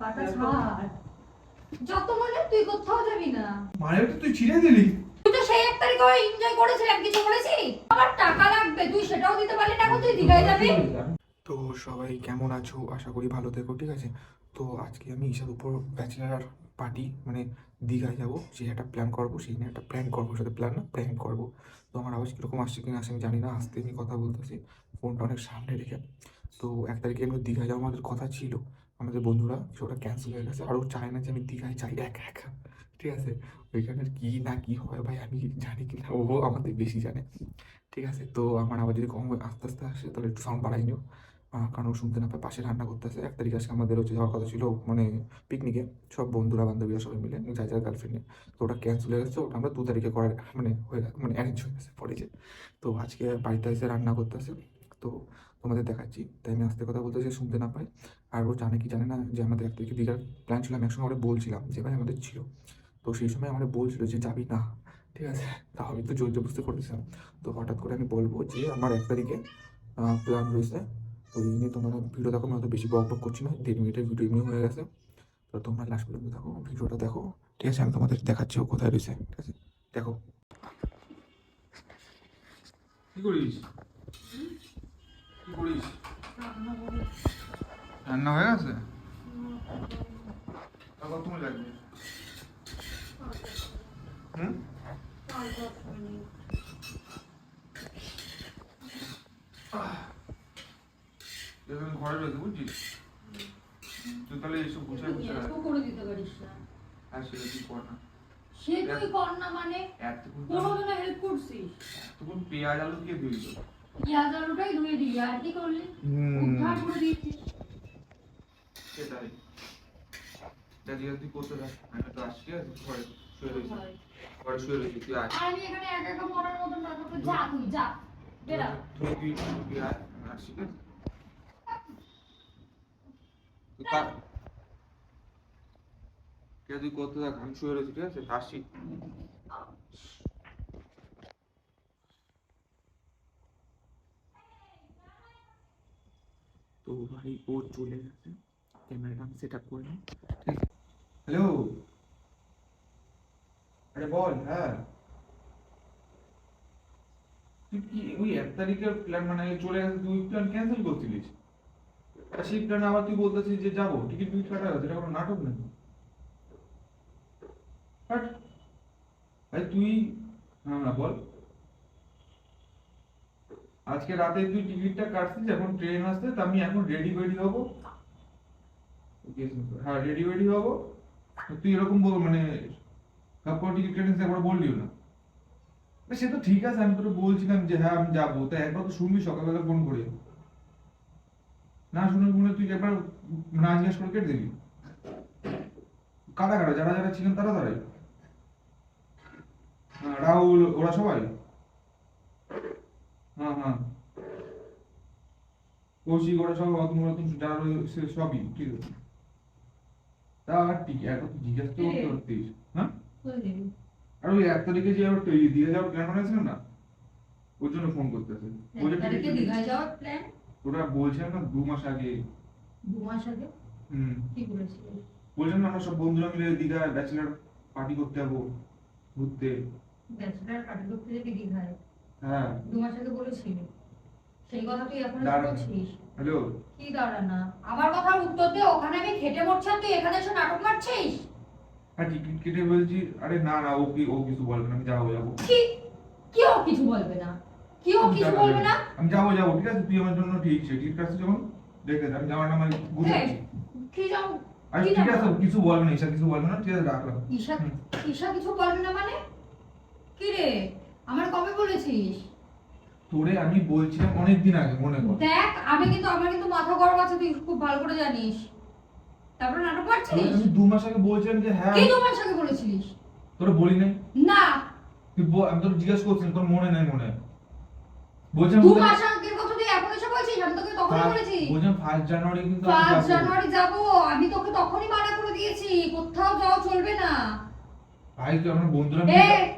পাটা ছাড়। যত মানে তুই কোথাও যাবি না। মানে তো তুই ছিঁড়ে দিলি। তুই তো সেই 1 তারিখ করে এনজয় করেছিস, আর কিছু করেছি? আমার টাকা লাগবে, তুই সেটাও দিতে পারলি না, এখন তুই দীঘায় যাবি। তো সবাই কেমন আছো? আশা করি ভালো থেকো, ঠিক আছে? তো আজকে আমি ঈশার উপর ব্যাচেলার পার্টি মানে দীঘায় যাবো, সেই একটা প্ল্যান করবো, সেই নিয়ে একটা প্র্যাঙ্ক করবো, সাথে প্ল্যান না প্র্যাঙ্ক করবো। তো আমার আওয়াজ কীরকম আসছে কিনা আসে আমি জানি না, আসতে আমি কথা বলতেছি ফোনটা অনেক সামনে রেখে। তো 1 তারিখে এমনি দীঘায় যাওয়া আমাদের কথা ছিল, আমাদের বন্ধুরা, সেটা ক্যান্সেল হয়ে গেছে। আর ও চায় না যে আমি দীঘায় যাই একা, ঠিক আছে? ওইখানের কী না কী হয় ভাই আমি জানি কি না, ও আমাদের বেশি জানে, ঠিক আছে? তো আমার আবার যদি কম আস্তে আস্তে আসে তাহলে একটু সাউন্ড বাড়াই নিও, কারণ শুনতে না পায়, পাশে রান্না করতেছে। 1 তারিখ আজকে আমাদের হচ্ছে যাওয়ার কথা ছিল মানে পিকনিকে, সব বন্ধুরা বান্ধবীরা সবাই মিলে, যার যার গার্লফ্রেন্ড নিয়ে। তো ওটা ক্যান্সেল হয়ে গেছে, ওটা আমরা 2 তারিখে করার মানে হয়ে মানে অ্যারেঞ্জ হয়ে গেছে পরে যে। তো আজকে বাড়িতে এসে রান্না করতেছে, তো তোমাদের দেখাচ্ছি, তাই আমি আস্তে কথা বলতেছি শুনতে না পাই। আর ও জানে কি জানে না যে আমাদের 1 তারিখে দীঘার প্ল্যান ছিল, আমি একসঙ্গে আমরা বলছিলাম যে ভাই আমাদের ছিল। তো সেই সময় আমরা বলছিল যে যাবি না, ঠিক আছে? তাও আমি তো জোর জবরদস্তি করতেছিলাম। তো হঠাৎ করে আমি বলবো যে আমার 1 তারিখে প্ল্যান রয়েছে, তো এই নিয়ে তোমরা ভিডিও দেখো, আমি অত বেশি বক বক করছি না, 1.5 মিনিটের ভিডিও এমনি হয়ে গেছে। তো তোমরা লাস্ট পর্যন্ত দেখো, ভিডিওটা দেখো, ঠিক আছে? আমি তোমাদের দেখাচ্ছি ও কোথায় রয়েছে, ঠিক আছে? দেখো। কি করিস? কি করিস? রান্না হয়ে গেছে? আর কত সময় লাগবে? হুম? এরকম ঘরে রয়েছে বুঝছিস? তুই তাহলে এইসব গুছিয়ে গুছিয়ে রাখ। তুই করে দিতে পারিস না। আর সেটা তুই কর না। সে তুই কর না মানে এতক্ষণ কোনোদিনও হেল্প করছিস? এতক্ষণ পেঁয়াজ আলু দিয়ে দিল। পেঁয়াজ আলুটাই ধুয়ে দিবি, আর কি করলি? উদ্ধার করে দিয়েছিস। সেটাই। দাদি তুই করতে থাক, আমি তো আসছি, আর ঘরে শুয়ে রয়েছি। ঘরে শুয়ে রয়েছি, তুই আয়। আর আমি এখানে একা একা মরার মতন না করতে, যা তুই যা, বেরা। তুই আয়, আমি আসছি, ঠিক আছে? তুই করতে থাক, আমি শুয়ে রয়েছি, ঠিক আছে? আসছি। তো ভাই ও চলে গেছে, ক্যামেরাটা আমি সেট আপ করে নিই। হ্যালো, আরে বল। হ্যাঁ, তুই কি ওই 1 তারিখের প্ল্যান মানে চলে গেছে, তুই প্ল্যান ক্যান্সেল করছিলিস? আর সেই প্ল্যান আবার তুই বলতেছিস যে যাবো, টিকিট ফিকিট কাটা গেছে, এটা কোনো নাটক নাকি? বাট ভাই তুই, হ্যাঁ বল। আজকে রাতে তুই টিকিটটা কাটছিস, এখন ট্রেন আসছে, তা আমি এখন রেডি হবো। হ্যাঁ রেডি হবো। তুই এরকম বল মানে কাপড় টিকিট কেটেছে একবার বললিও না। সে তো ঠিক আছে, আমি তোকে বলছিলাম যে হ্যাঁ আমি যাবো, তাই একবার তো শুনবি সকালবেলা ফোন করে। না শুনে শুনে তুই একবার না জিজ্ঞেস করে কেটে দিবি। কারা কারা, যারা যারা ছিলেন তারা তারাই। হ্যাঁ রাহুল ওরা সবাই। হ্যাঁ হ্যাঁ কৌশিক ওরা সব, অতুল রতন যারা রয়েছে সবই ঠিক আছে। তা ঠিক এখন তুই জিজ্ঞেস তো করতে পারতিস। হ্যাঁ আর ওই 1 তারিখে যে আবার দিয়ে যাওয়ার প্ল্যান বানাইছিলাম না, ওর জন্য ফোন করতেছে। 1 তারিখে দীঘায় যাওয়ার প্ল্যান? ওরা বলছিলাম না 2 মাস আগে। 2 মাস আগে? কি বলেছিলি? বলছিলাম না আমরা সব বন্ধুরা মিলে দীঘায় ব্যাচেলার পার্টি করতে যাবো, ঘুরতে। ব্যাচেলার পার্টি করতে যাবি দীঘায়? হ্যাঁ 2 মাস আগে বলেছিলি, সেই কথা তুই এখন বলছিস? হ্যালো, কি দাঁড়া না, আমার কথার উত্তর দে। ওখানে আমি খেটে মরছি আর তুই এখানে এসে নাটক মারছিস? হ্যাঁ টিকিট কেটে বলছি। আরে না না, ও কিছু বলবে না, আমি যাবো। কি কি ও কিছু বলবে না? কি ও কিছু বলবে না? আমি যাবো, ঠিক আছে? তুই আমার জন্য ঠিক আছে, টিকিট কাটছিস যখন দেখে আমি যাওয়ার নাম বুঝাচ্ছি। কি যাও? আরে ঠিক আছে, কিছু বলবে না, ঈশা কিছু বলবে না, ঠিক আছে রাখলাম। ঈশা কিছু বলবে না মানে? কি রে, আমার কবে বলেছিস? তোরে আমি বলছিলাম অনেকদিন আগে, মনে কর। দেখ আমার কিন্তু মাথা গরম আছে, তুই খুব ভালো করে জানিস। তারপর নাটক করছিস? আমি 2 মাস আগে বলছিলাম যে হ্যাঁ। কি 2 মাস আগে বলেছিস? তোরে বলি নাই? না তুই আমি তোর জিজ্ঞেস করছিলাম, তোর মনে নাই মনে হয়? বলছিলাম 2 মাস আগের কথা তুই এখন এসে বলছিস? আমি তোকে তখনই বলেছি। বলছিলাম 1 জানুয়ারি কিন্তু আমি 5 যাবো। জানুয়ারি যাবো, আমি তোকে তখনই মানা করে দিয়েছি কোথাও যাওয়া চলবে না। ভাই তুই আমার বন্ধুরা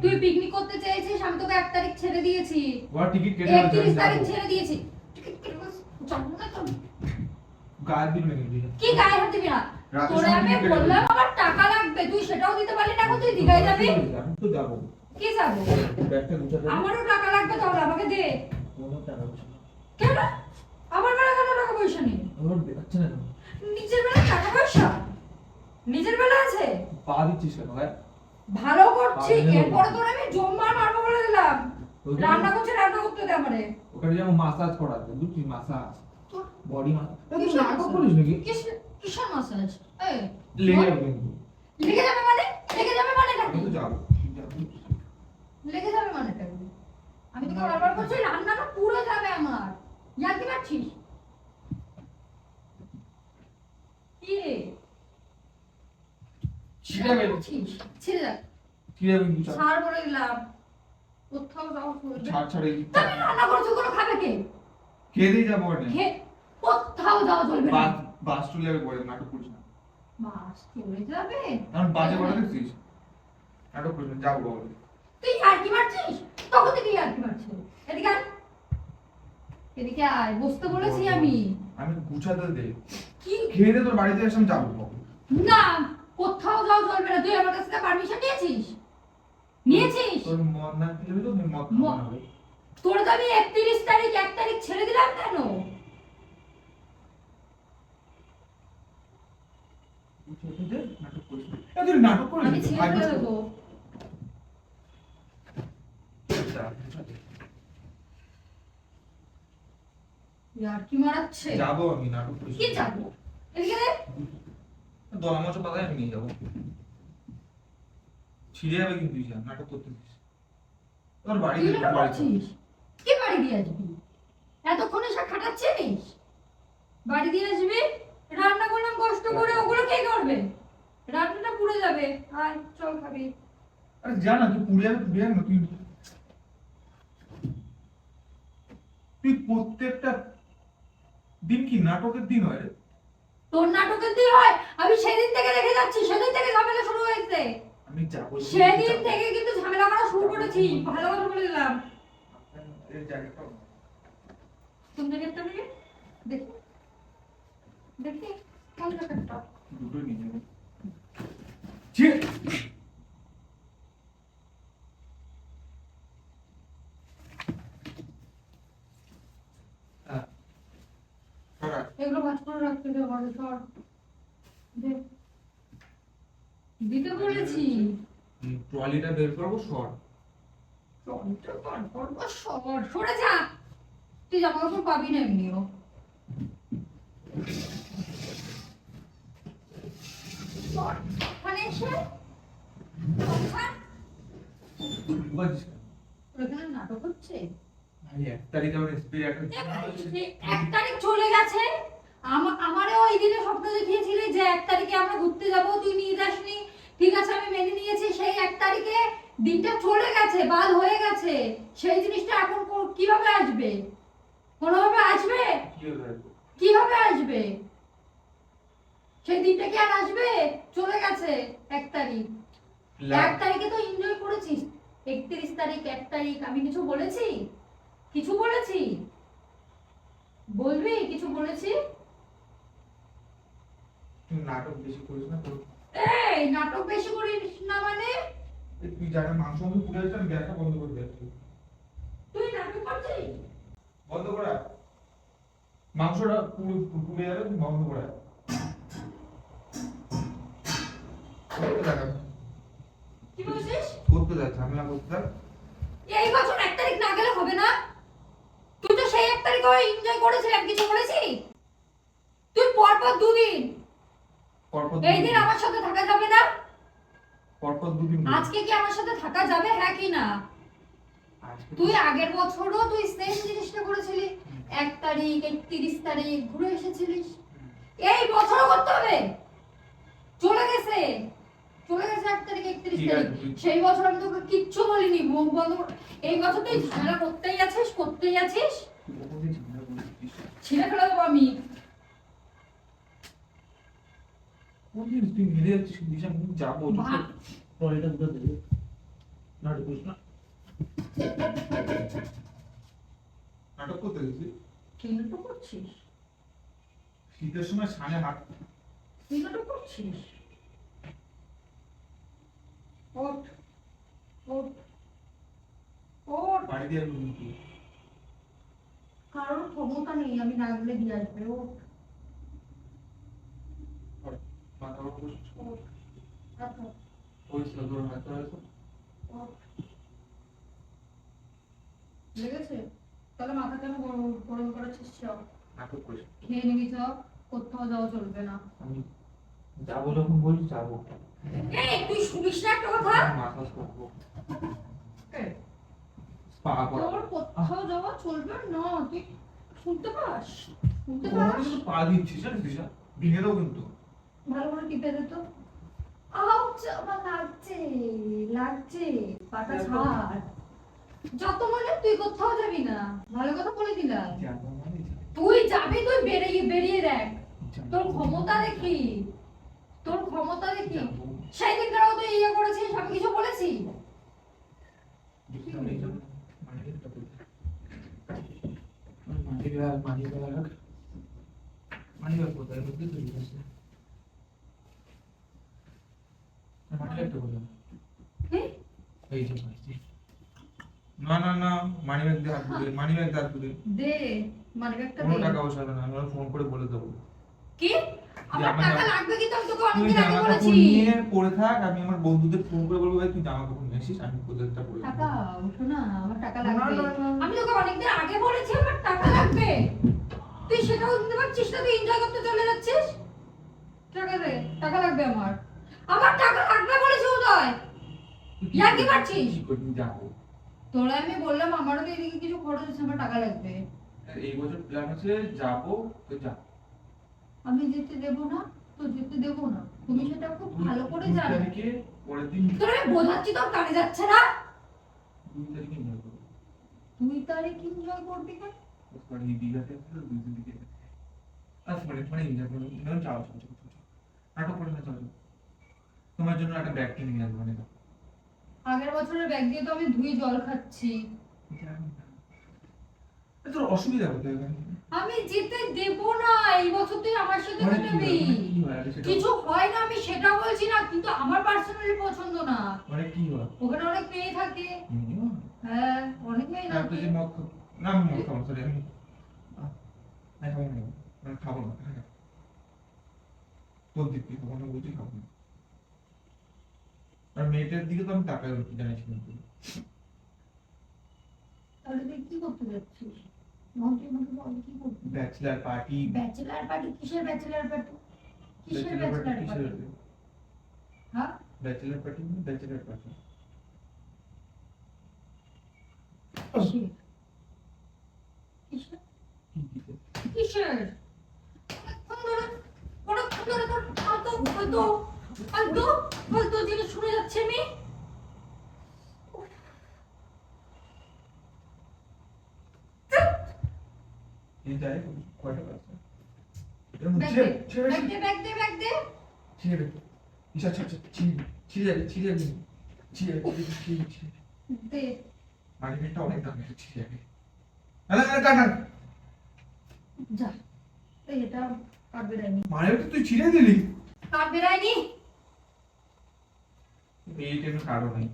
তুই পিকনিক করতে চেয়েছিস, আমি তোকে 1 তারিখ ছেড়ে দিয়েছি, ওরা টিকিট কেটে 31 তারিখ ছেড়ে দিয়েছি। টিকিট কেটে যাবো না তো? গায়ে দিবি না কিন্তু। কি গায়ে হাত দিবি না? রাতে তোরে শুনবি আমি কেটে বললাম দিবি। আমার টাকা লাগবে, তুই সেটাও দিতে পারলি না, এখন তুই দীঘায় যাবি। আমি তো যাবো। কি যাবো? ব্যাগটা গুছাতে হবে। আমারও টাকা লাগবে, তাহলে আমাকে দে। কোনো টাকা পয়সা নেই। কেন? আমার বেলা কেন টাকা পয়সা নেই? আমার বেরোচ্ছে না কেন? নিজের বেলা টাকা পয়সা নিজের বেলা আছে। পা দিচ্ছিস কেন ভাই? ভালো করছি, পাগল। এরপরে তোর আমি জম্মার মারবো বলে দিলাম। ওখানে- রান্না করছে, রান্না করতে দে আমারে। ওখানে যেমন মাসাজ করাতে বুঝছি, মাসাজ তোর বডি মাসাজ। তুই কিসের নাটক massage? করিস নাকি? কিসের massage? এই, লেগে বল। যাবে কিন্তু। লেগে যাবে মানে? লেগে যাবে মানেটা আমি কি? তো যাবো। তুই যাবি। লেগে যাবে মানেটা কি? আমি তোকে বারবার বলছি রান্নাটা পুরো যাবে আমার। ইয়ার্কি মারছিস? কি রে? ছিঁড়ে যাবে। মারছিস? ছেড়ে যা। ছিঁড়ে যাবে কিন্তু ছাড়। ছাড় বলে দিলাম। কোথাও যাওয়া চলবে না। ছাড় ছাড় এই তা আমি রান্না করেছি, ওগুলো খাবে কে? খেয়ে দিয়ে যাবো ওখানে। কোথাও যাওয়া চলবে না। বাস চলে যাবে পরে, নাটক করিস না। বাস চলে যাবে? কারণ বাজে কথা দেখছিস, নাটক করিস না, যাবো বলে। তুই ইয়ার্কি মারছিস? তখন থেকে ইয়ার্কি মারছিস। এদিকে আয়। এদিকে আয়, বসতে বলেছি আমি। আমি গুছাতে দে। কি? খেয়ে দিয়ে তোর বাড়িতে এসে আমি যাবো। না, কোথাও যাওয়া চলবে না। তুই আমার কাছ থেকে পারমিশন নিয়েছিস? নিয়েছিস? তোর মদ না খেলে তো আমি মদ খাবো না ভাই। তোর তো আমি 31 তারিখ 1 তারিখ ছেড়ে দিলাম কেন? গুছাতে দে, নাটক করিস না। এ তুই নাটক করিস আমি না, ছেড়ে ভাই, ফেলে বুঝতে- দেবো। যা, গুছাতে। ইয়ার্কি মারাচ্ছে। যাবো আমি, নাটক করিস কি না। যাবো? এদিকে দে। দলা মাছ পাতায় আমি নিয়ে যাবো। ছিঁড়ে যাবে কিন্তু তুই যা, নাটক করতে দিস। তোর বাড়ি তুই দে, না তোর বাড়ি চল। করছিস? কি বাড়ি দিয়ে আসবি? এতক্ষণে সব খাটাচ্ছিস? বাড়ি দিয়ে আসবি? রান্না করলাম কষ্ট করে, ওগুলো কে করবে? রান্নাটা পুড়ে যাবে। আয় চল খাবি। আরে যা না, তুই পুড়ে যাবে, পুড়ে যাবে না, তুই তুই প্রত্যেকটা দিন কি নাটকের দিন হয় রে? তোর নাটকের দিন হয়, আমি সেদিন থেকে দেখে যাচ্ছি, সেদিন থেকে ঝামেলা শুরু হয়েছে। আমি যাবো। সেদিন থেকে কিন্তু ঝামেলা করা শুরু করেছি, ভালো কথা বলে দিলাম। এই জায়গাটা কোন জায়গাটা নিয়ে? দেখি দেখি কোন জায়গাটা? দুটোই নিয়ে যাবো। ছি! হ্যাঁ। সরা। এগুলো ভাজ করে রাখতে দে ঘরে, সর দে। দিতে বলেছি। ট্রলিটা বের করবো, সর। ট্রলিটা বার করবো, সর, সরে যা। তুই জামা কাপড় পাবি না এমনিও। সর, ওখানে এসে ওখান। বুঝাচ্ছিস কেন? তোর এখানে নাটক হচ্ছে? ভাই, 1 তারিখে আমার SP একটা 1 তারিখ চলে গেছে। আমারও ওই দিনে স্বপ্ন দেখিয়েছিলি যে 1 তারিখে আমরা ঘুরতে যাব, তুই নিয়ে যাসনি। ঠিক আছে, আমি মেনে নিয়েছি। সেই 1 তারিখে দিনটা চলে গেছে, বাদ হয়ে গেছে। সেই জিনিসটা এখন কিভাবে আসবে? কোনোভাবে আসবে? কি হলো? কিভাবে আসবে? সেই দিনটা কি আর আসবে? চলে গেছে 1 তারিখ। 1 তারিখে তো এনজয় করেছিস। 31 তারিখ, 1 তারিখ আমি কিছু বলেছি? কিছু বলেছি? বলবি কিছু বলেছি? তুই নাটক বেশি করিস না তো। এই নাটক বেশি করিস না মানে? তুই জানা মাংস আমি পুড়ে যাচ্ছে, আমি গ্যাসটা বন্ধ করে দিচ্ছি। তুই নাটক করছিস? বন্ধ করা। মাংসটা পুড়ে যাবে, তুই বন্ধ করা। করতে থাক। কি বলছিস? করতে থাক, ঝামেলা করতে থাক। এই বছর 1 তারিখ না গেলে হবে না? তুই তো সেই 1 তারিখে এনজয় করেছিস, আমি কিছু বলেছি? তুই পরপর দুদিন, পরপর এই দিন আমার সাথে থাকা যাবে না? পরপর দুদিন আজকে কি আমার সাথে থাকা যাবে, হ্যাঁ কি না? আজকে তুই আগের বছরও তুই সেম জিনিসটা করেছিলি। 1 তারিখ 31 তারিখ ঘুরে এসেছিলিস। এই বছরও করতে হবে? চলে গেছে, চলে গেছে 1 তারিখ 31 ঠিক তারিখ। আছে। সেই বছর আমি তোকে কিচ্ছু বলিনি, মুখ বন্ধ করে। এই বছর তুই ঝামেলা করতেই আছিস, করতেই আছিস। তুই কখন দিয়ে ঝামেলা করছিস? ছিঁড়ে ফেলে দেবো আমি। কোন জিনিস তুই মিলে যাচ্ছিস? দিশা, আমি যাবো। বাহ। টয়লেটটা দুটো দেবে। নাটক করিস না। নাটক করতে গেছিস? কেন তো করছিস? শীতের সময় সামনে হাত তুই নাটক করছিস? ওঠ, ওঠ, ওঠ। বাড়িতে আসবো কিন্তু। কারোর ক্ষমতা নেই আমি না গেলে দিয়ে আসবে। ওঠ, মাথা গরম করছিস? ওঠ, হাত ধর, ওই ছিল তোর হাত ধরেছে। ওঠ। লেগেছে? তাহলে মাথা কেন গরম গরম করেছিস? সব নাটক করিস। খেয়ে নিবি সব, কোথাও যাওয়া চলবে না। আমি যাবো যখন বলছি যাবো। এই তুই শুনিস না একটা কথা? মাসাজ করবো, এই, স্পা করা। তোর কোথাও যাওয়া চলবে না, তুই শুনতে পাস? শুনতে তোমার পাস? কিন্তু পা দিচ্ছিস জানিস দিশা, ভেঙে দাও কিন্তু। ভালো করে টিপে দে তো। আউচ, আমার লাগছে, লাগছে। পাটা ছাড়। যত মনে তুই কোথাও যাবি না, ভালো কথা বলে দিলাম। যাবো মানে তুই যাবি, তুই বেরিয়ে বেরিয়ে দেখ। যাবো। তোর ক্ষমতা দেখি, তোর ক্ষমতা দেখি। যাবো। সেই দিনটাও তুই ইয়ে করেছিস, আমি কিছু বলেছি? বুঝতে পারি যাবো। মানিব্যাগটা কোথায়? মানিব্যাগ কোথায়? বুঝতে তো পারছি। মানিব্যাগটা কোথায়? কি? এই যে পাইছি। না না না, মানিব্যাগ দিয়ে হাত তুলে, মানিব্যাগ দিয়ে হাত তুলে। দে, মানিব্যাগটা কোনো দে। টাকা পয়সা হবে না, আমি ওরা ফোন করে বলে দেবো। কি? আমার আমার টাকা জামা- লাগবে কিন্তু আমি তোকে তুই অনেকদিন আগে জামা বলেছি। কাপড় নিয়ে পরে থাক, আমি আমার বন্ধুদের ফোন করে বলবো ভাই তুই জামা কাপড় নিয়ে আসিস, আমি প্রজেক্টটা করে দেবো। টাকা ওঠো না, আমার টাকা না, লাগবে। না, না। আমি তোকে অনেকদিন আগে বলেছি আমার টাকা লাগবে। তুই সেটাও দিতে পারছিস না, তুই এনজয় করতে চলে যাচ্ছিস। টাকা দে, টাকা লাগবে আমার। আমার টাকা লাগবে বলেছি উদয়। তুই কি ইয়ার্কি করবি? মারছিস? কি করবি? যাবো। তোরা আমি বললাম আমারও তো এদিকে কিছু খরচ আছে, আমার টাকা লাগবে। আর এই বছর প্ল্যান আছে যাবো, তো যা। আমি যেতে দেবো না, তো যেতে দেবো না। তুমি সেটা খুব ভালো করে 2 জানো। তারিখে পরের দিন তোর আমি বোঝাচ্ছি, তোর কানে যাচ্ছে না। 2 তারিখে নিয়ে যাবো। 2 তারিখ এনজয় করবি কেন? মানে দীঘাতে আসলে 2 দিন দিকে। আচ্ছা মানে এনজয় করবো, ধরুন যাও যাও যাও যাও। নাটক করে না, যাও যাও। তোমার জন্য একটা ব্যাগ কিনে নিয়ে আসবো, মানে যাও। আগের বছরের ব্যাগ দিয়ে তো আমি ধুই জল খাচ্ছি। তোর অসুবিধা কোথায় এখানে? আমি যেতে দেব না, এই বছর তুই আমার সাথে মানে কি যাবি। হয়? মানে কি হয় আগে সেটা কিছু হয় না, আমি সেটা বলছি না, কিন্তু আমার পার্সোনালি পছন্দ না। মানে কি হয়? ওখানে অনেক মেয়ে থাকে। মিনিমাম হ্যাঁ, অনেক মেয়ে তারপরে থাকে। যে মদ না, আমি মদ খাবো, সরি আমি খাবো না, মানে খাবো না, হ্যাঁ। তোর দিক থেকে খাবো না বলছি, খাবো না। আর মেয়েটার দিকে তো আমি তাকাই জানিস কিন্তু। তাহলে তুই কি করতে যাচ্ছিস? মন্ত্রী মন্ত্রী বল, কি করবি? Bachelor party. Bachelor party? কিসের ব্যাচেলার পার্টি? কিসের ব্যাচেলার পার্টি ব্যাচেলার কিসের? পার্টি? হ্যাঁ, ব্যাচেলার পার্টি মানে ব্যাচেলার পার্টি। কিসের? কিসের? কি কিসের? কিসের? অনেকক্ষণ ধরে তোর ফালতু জিনিস শুনে যাচ্ছে আমি। এই যাই কয়টা বাজছে? ব্যাগ দে, ব্যাগ দে, ব্যাগ দে, ব্যাগ দে। ছিড়ে ইসা ছিড়ে যাবে দে। মার্কেটটা অনেক দাম, ছিড়ে যাবে। না না কাটা যা, এই এটা কাট বেরায়নি। মার্কেটটা তুই ছিড়ে দিলি। কাট বেরায়নি। এইটা আমি কারো নাই।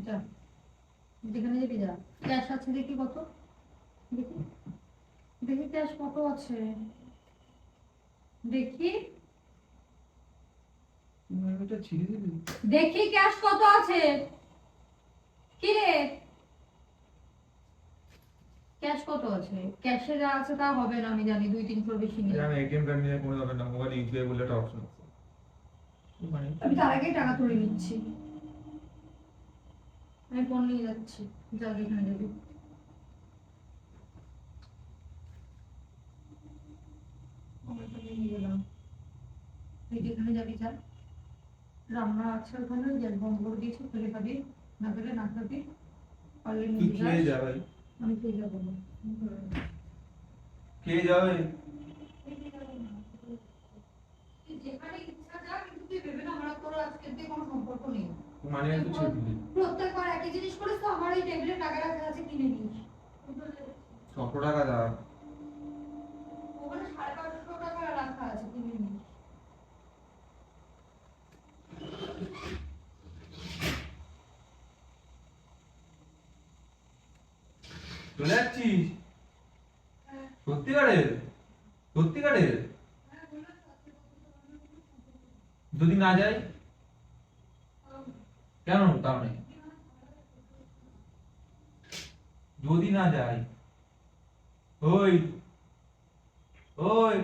যা, যেখানে যাবি যা। ক্যাশ আছে দেখি কত, দেখি দেখি ক্যাশ কত আছে, দেখি মার্কেটটা ছিড়ে দিলি। দেখি ক্যাশ কত আছে। কি রে, ক্যাশ কত আছে? ক্যাশে যা আছে তা হবে না, আমি জানি 200-300 বেশি নেই। আমি এটিএম কার্ড নিয়ে কোনো দরকার না, মোবাইল ইউপিআই বলে একটা অপশন আছে। আমি তার আগেই টাকা তুলে নিচ্ছি। আমি ফোন নিয়ে যাচ্ছি, যা যেখানে যাবি। মোবাইলটা নিয়ে গেলাম। তুই যেখানে যাবি যা। রান্না আছে ওখানে, গ্যাস বন্ধ করে দিয়েছি, ফেলে খাবি, না ফেলে না খাবি। পারলে তুই নিয়ে খেয়ে যাস। যা ভাই, আমি খেয়ে যাবো না। খেয়ে যা ভাই। তুই যেখানে ইচ্ছা যা, কিন্তু তুই ভেবে না আমার আর তোর আজকের দিয়ে কোনো সম্পর্ক নেই। মানে তুই ছিড়ে দিলি। প্রত্যেকবার একই জিনিস করিস তো, আমার ওই টেবিলে টাকা রাখা আছে, কিনে নিস। কত টাকা দাও? ওখানে 550 টাকা রাখা আছে, কিনে নিস। চলে যাচ্ছিস? সত্যিকারের? সত্যিকারের? যদি না যাই? কেন তাও নেই? যদি না যাই? ওই ওই